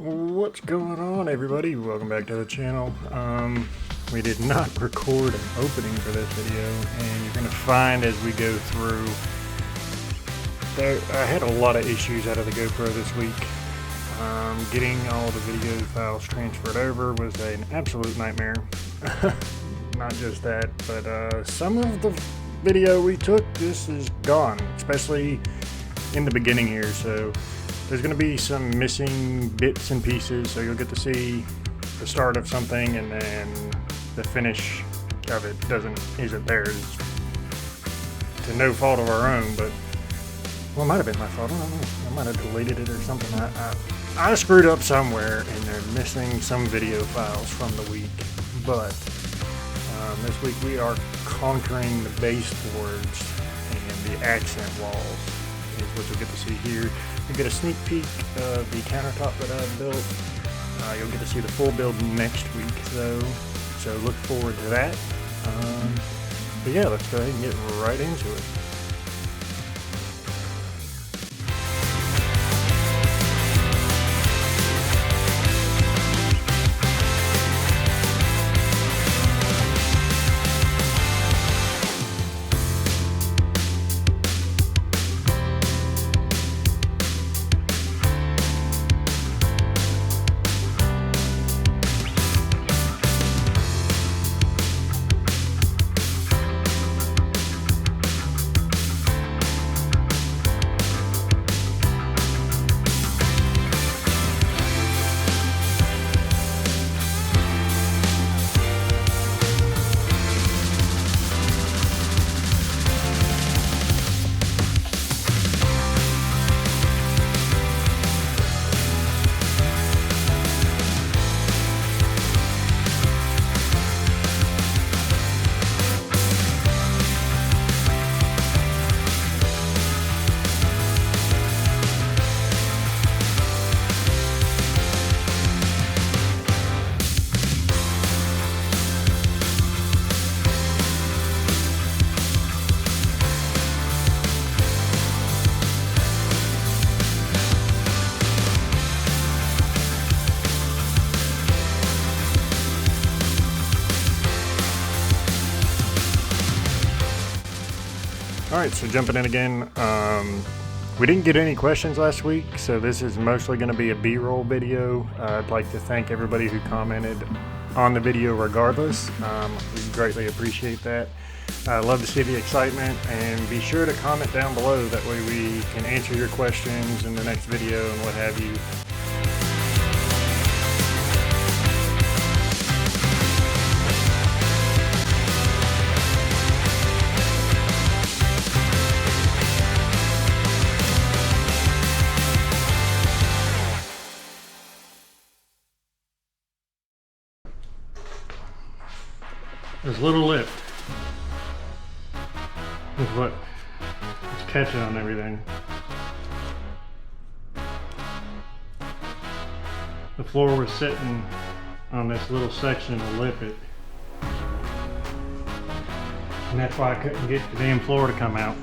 What's going on, everybody? Welcome back to the channel. We did not record an opening for this video, and you're going to find as we go through I had a lot of issues out of the GoPro this week. Getting all the video files transferred over was an absolute nightmare. Not just that, but some of the video we took just is gone, especially in the beginning here. So there's going to be some missing bits and pieces, so you'll get to see the start of something and then the finish of it isn't there. It's to no fault of our own, but well, it might have been my fault. I don't know. I might have deleted it or something. I screwed up somewhere, and they're missing some video files from the week. But this week we are conquering the baseboards and the accent walls, is what you'll get to see here. You get a sneak peek of the countertop that I built. You'll get to see the full build next week, though, so look forward to that. But yeah, let's go ahead and get right into it. Alright, so jumping in again, we didn't get any questions last week, so this is mostly going to be a B-roll video. I'd like to thank everybody who commented on the video regardless. We greatly appreciate that. I love to see the excitement, and be sure to comment down below, that way we can answer your questions in the next video and what have you. This little lift is what is catching on everything. The floor was sitting on this little section of the lippet, and that's why I couldn't get the damn floor to come out.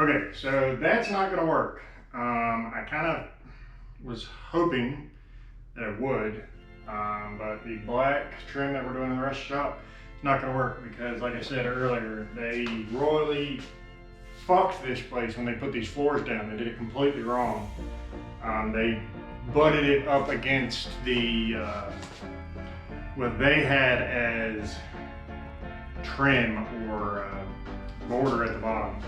Okay, so that's not gonna work. I kind of was hoping that it would, but the black trim that we're doing in the rest of the shop, it's not gonna work because, like I said earlier, they royally fucked this place when they put these floors down. They did it completely wrong. They butted it up against the, what they had as trim or border at the bottom,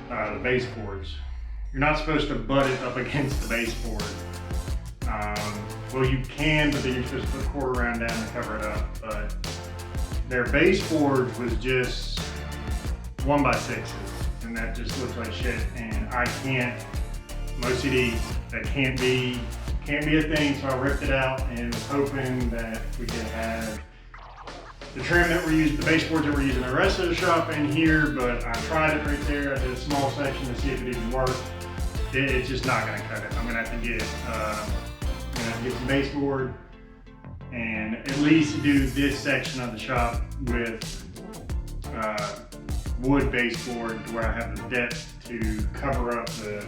the baseboards. You're not supposed to butt it up against the baseboard. Well, you can, but then you're supposed to put a quarter round down to cover it up. But their baseboard was just 1x6s, and that just looks like shit. And I can't, I'm OCD, that can't be a thing. So I ripped it out and was hoping that we could have the trim that we're using, the baseboards that we're using the rest of the shop in here. But I tried it right there. I did a small section to see if it even worked. It's just not gonna cut it. I'm gonna have to get some baseboard and at least do this section of the shop with wood baseboard to where I have the depth to cover up the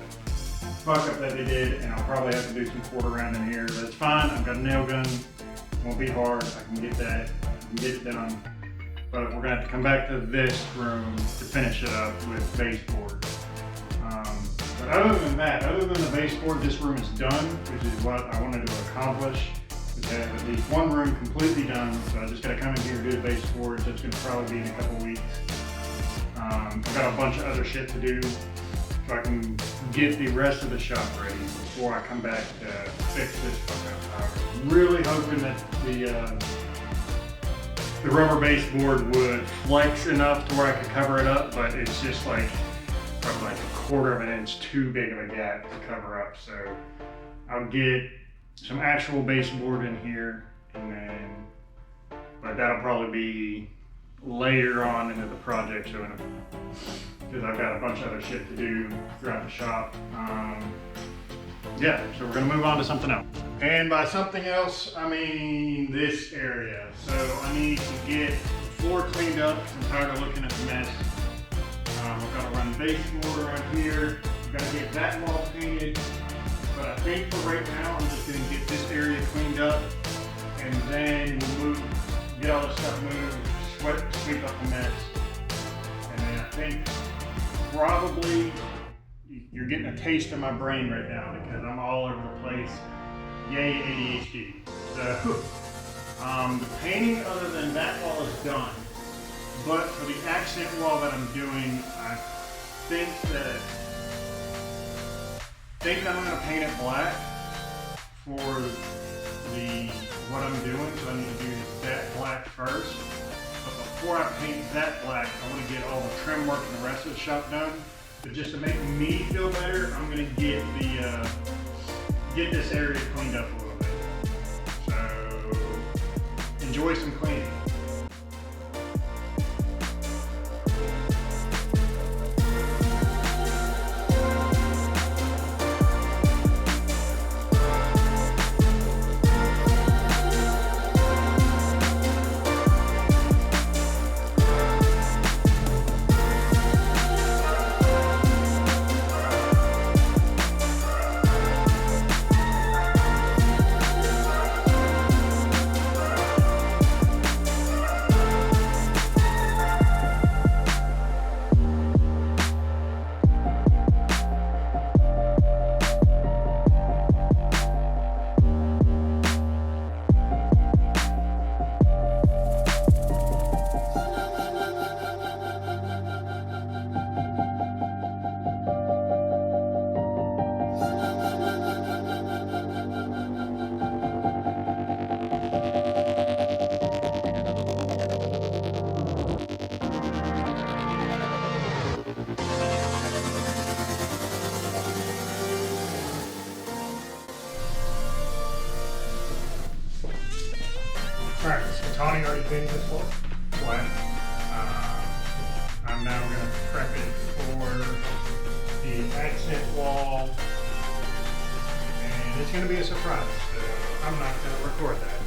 fuck up that they did, and I'll probably have to do some quarter round in here. That's fine. I've got a nail gun. It won't be hard. I can get that. I can get it done. But we're gonna have to come back to this room to finish it up with baseboard. But other than that, other than the baseboard, this room is done, which is what I wanted to accomplish. We have at least one room completely done, so I just gotta come in here and do the baseboard. That's gonna probably be in a couple weeks. I've got a bunch of other shit to do, so I can get the rest of the shop ready before I come back to fix this fuck up. I was really hoping that the rubber baseboard would flex enough to where I could cover it up, but it's just like probably like a quarter of an inch too big of a gap to cover up. So I'll get some actual baseboard in here, and then, but that'll probably be later on into the project, so because I've got a bunch of other shit to do throughout the shop. Yeah, so we're gonna move on to something else. And by something else, I mean this area. So I need to get the floor cleaned up. I'm tired of looking at the mess. We've got to run baseboard around here. We've got to get that wall painted. But I think for right now, I'm just going to get this area cleaned up, and then we'll get all this stuff moved, sweep up the mess. And then I think probably you're getting a taste of my brain right now because I'm all over the place. Yay, ADHD. So the painting other than that wall is done. But for the accent wall that I'm doing, I think I'm going to paint it black for what I'm doing. So I need to do that black first. But before I paint that black, I want to get all the trim work and the rest of the shop done. But just to make me feel better, I'm going to get this area cleaned up a little bit. So enjoy some cleaning. Alright, so Tawnni already painted this floor black. I'm now going to prep it for the accent wall, and it's going to be a surprise, so I'm not going to record that.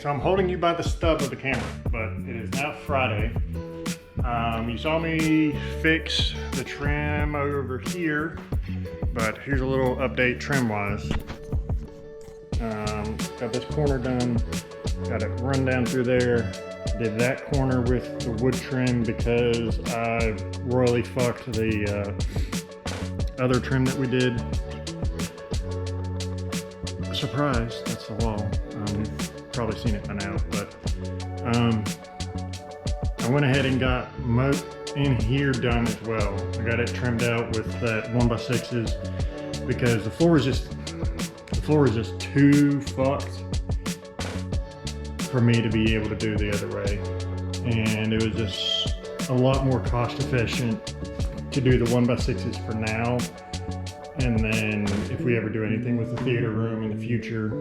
so I'm holding you by the stub of the camera, but it is now Friday. You saw me fix the trim over here, but here's a little update trim-wise. Got this corner done, got it run down through there. Did that corner with the wood trim because I royally fucked the other trim that we did. Surprise, that's the wall. You've probably seen it by now, but I went ahead and got most in here done as well. I got it trimmed out with that 1x6s because the floor is just too fucked for me to be able to do the other way, and it was just a lot more cost efficient to do the 1x6s for now, and then if we ever do anything with the theater room in the future,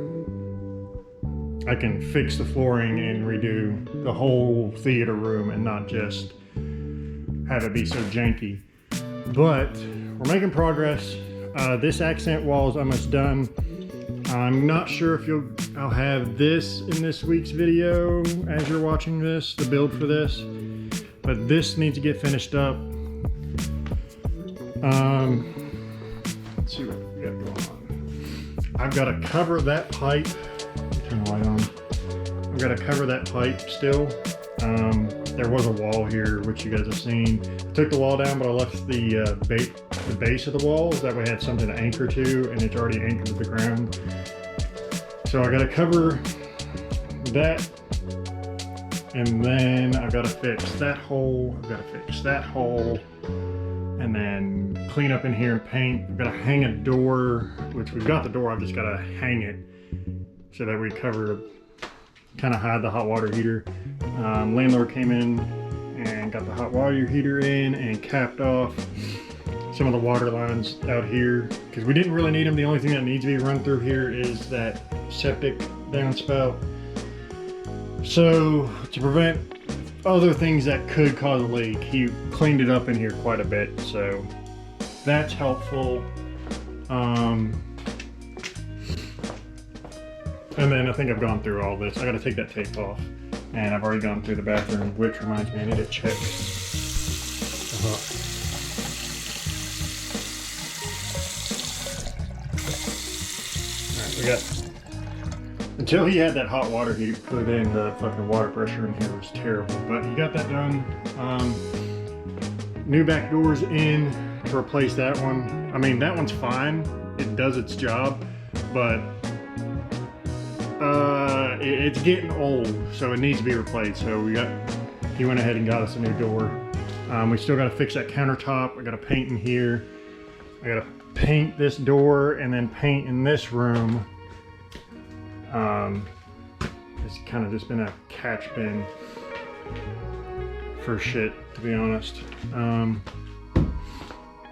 I can fix the flooring and redo the whole theater room and not just have it be so janky. But we're making progress. This accent wall is almost done. I'm not sure if I'll have this in this week's video as you're watching this, the build for this, but this needs to get finished up. Let's see what we got going on. I've got to cover that pipe. Turn the light on. I've got to cover that pipe still. There was a wall here, which you guys have seen. I took the wall down, but I left the base of the wall. That way I had something to anchor to, and it's already anchored to the ground. So I got to cover that, and then I've got to fix that hole. I've got to fix that hole, and then clean up in here and paint. I've got to hang a door, which we've got the door. I've just got to hang it so that we cover, kind of hide the hot water heater. Landlord came in and got the hot water heater in and capped off some of the water lines out here because we didn't really need them. The only thing that needs to be run through here is that septic downspout. So to prevent other things that could cause a leak, he cleaned it up in here quite a bit, so that's helpful. And then I think I've gone through all this. I gotta take that tape off. And I've already gone through the bathroom, which reminds me I need to check the hook. Alright, we got, until he had that hot water heater put in, the fucking water pressure in here was terrible. But he got that done. New back doors in to replace that one. I mean, that one's fine. It does its job, but it's getting old, so it needs to be replaced. So he went ahead and got us a new door. We still got to fix that countertop. I got to paint in here. I got to paint this door and then paint in this room. It's kind of just been a catch bin for shit, to be honest.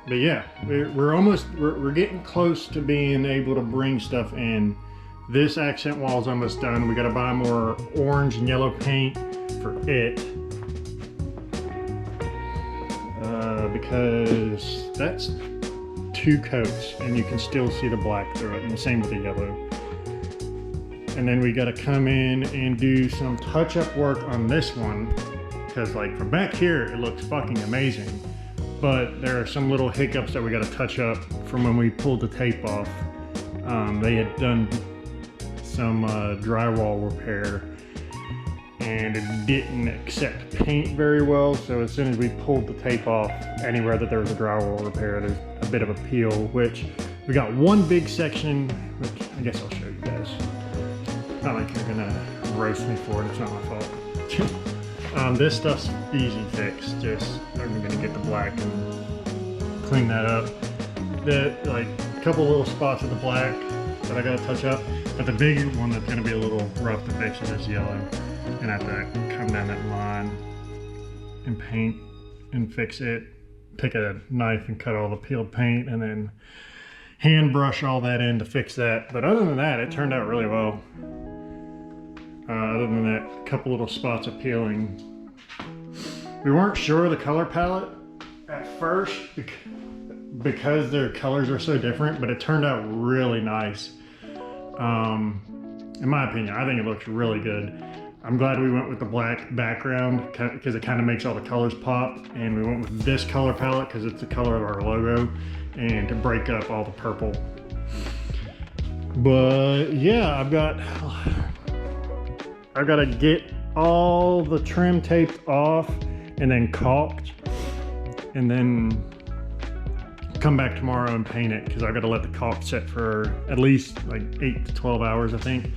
But yeah, we're getting close to being able to bring stuff in. This accent wall is almost done. We got to buy more orange and yellow paint for it because that's 2 coats and you can still see the black through it, and the same with the yellow. And then we got to come in and do some touch-up work on this one because, like, from back here it looks fucking amazing, but there are some little hiccups that we got to touch up from when we pulled the tape off. They had done some drywall repair and it didn't accept paint very well, so as soon as we pulled the tape off anywhere that there was a drywall repair, there's a bit of a peel, which we got one big section, which I guess I'll show you guys. Not like you're gonna roast me for it, it's not my fault. This stuff's easy fix, just I'm gonna get the black and clean that up. Like a couple little spots of the black that I gotta touch up. But the big one that's going to be a little rough to fix is this yellow. And I have to come down that line and paint and fix it. Take a knife and cut all the peeled paint and then hand brush all that in to fix that. But other than that, it turned out really well. Other than that, a couple little spots of peeling. We weren't sure of the color palette at first because their colors are so different, but it turned out really nice. In my opinion, I think it looks really good. I'm glad we went with the black background because it kind of makes all the colors pop, and we went with this color palette because it's the color of our logo and to break up all the purple. But yeah, I've got to get all the trim taped off and then caulked, and then come back tomorrow and paint it because I've got to let the caulk set for at least like 8 to 12 hours, I think.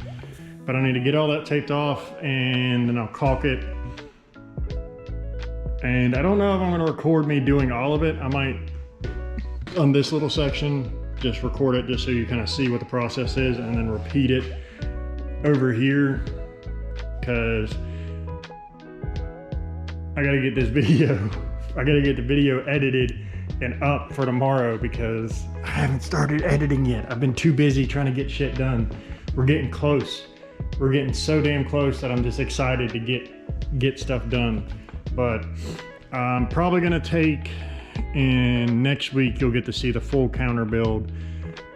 But I need to get all that taped off and then I'll caulk it. And I don't know if I'm going to record me doing all of it. I might, on this little section, just record it just so you kind of see what the process is, and then repeat it over here because I got to get this video, I got to get the video edited and up for tomorrow because I haven't started editing yet. I've been too busy trying to get shit done. We're getting close. We're getting so damn close that I'm just excited to get stuff done. But I'm probably gonna take, and next week you'll get to see the full counter build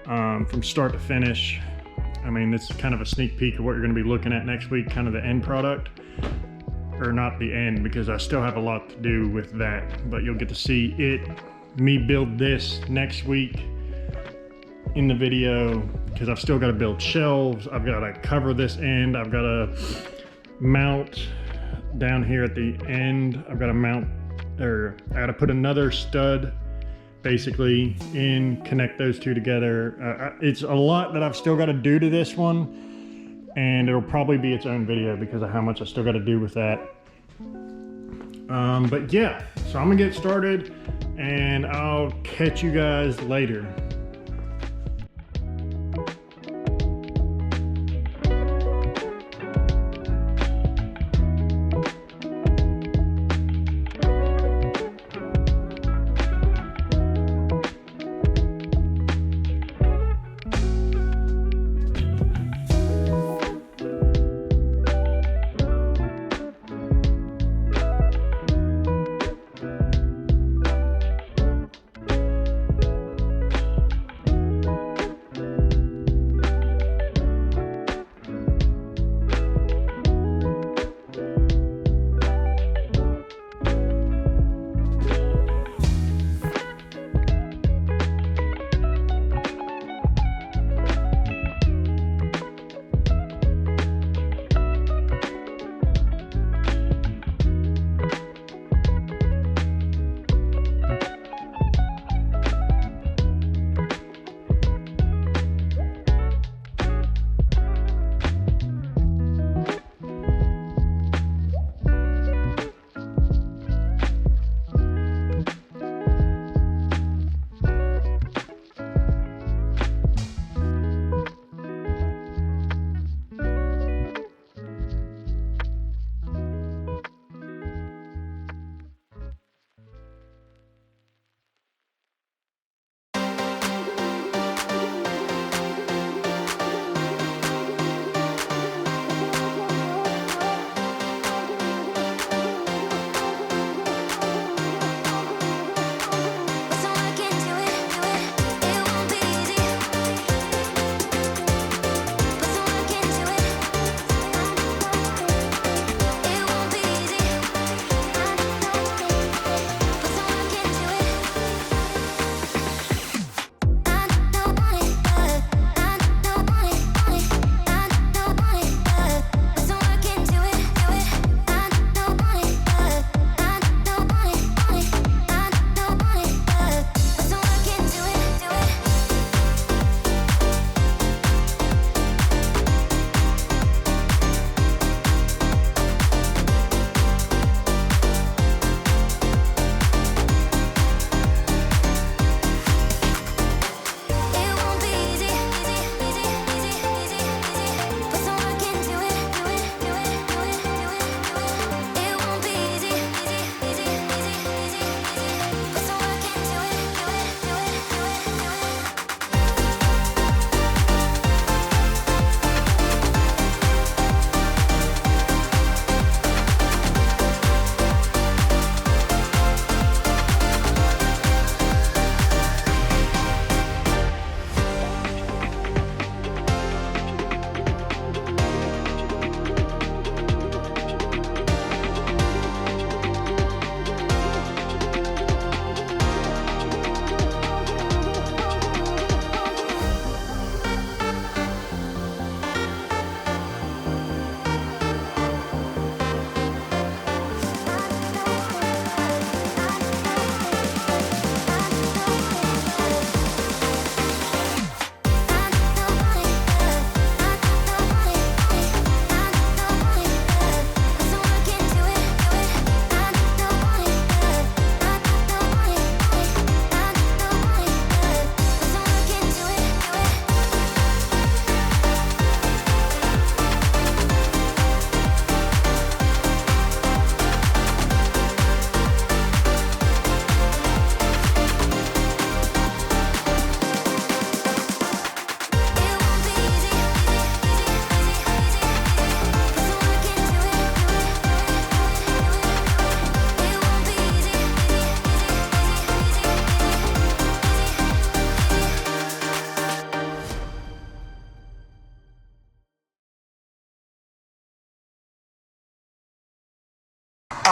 from start to finish. I mean, this is kind of a sneak peek of what you're gonna be looking at next week, kind of the end product. Or not the end, because I still have a lot to do with that, but you'll get to see me build this next week in the video, because I've still got to build shelves. I've got to cover this end. I've got to mount down here at the end. I've got to mount, or I got to put another stud basically in, connect those two together. It's a lot that I've still got to do to this one, and it'll probably be its own video because of how much I still got to do with that. But yeah, so I'm gonna get started and I'll catch you guys later.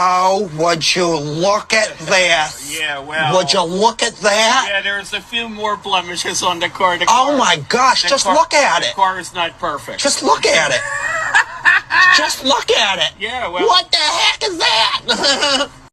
Oh, would you look at this? Yeah, well... Would you look at that? Yeah, there's a few more blemishes on the car. Oh my gosh, just look at it. The car is not perfect. Just look at it. Just look at it. Yeah, well... What the heck is that?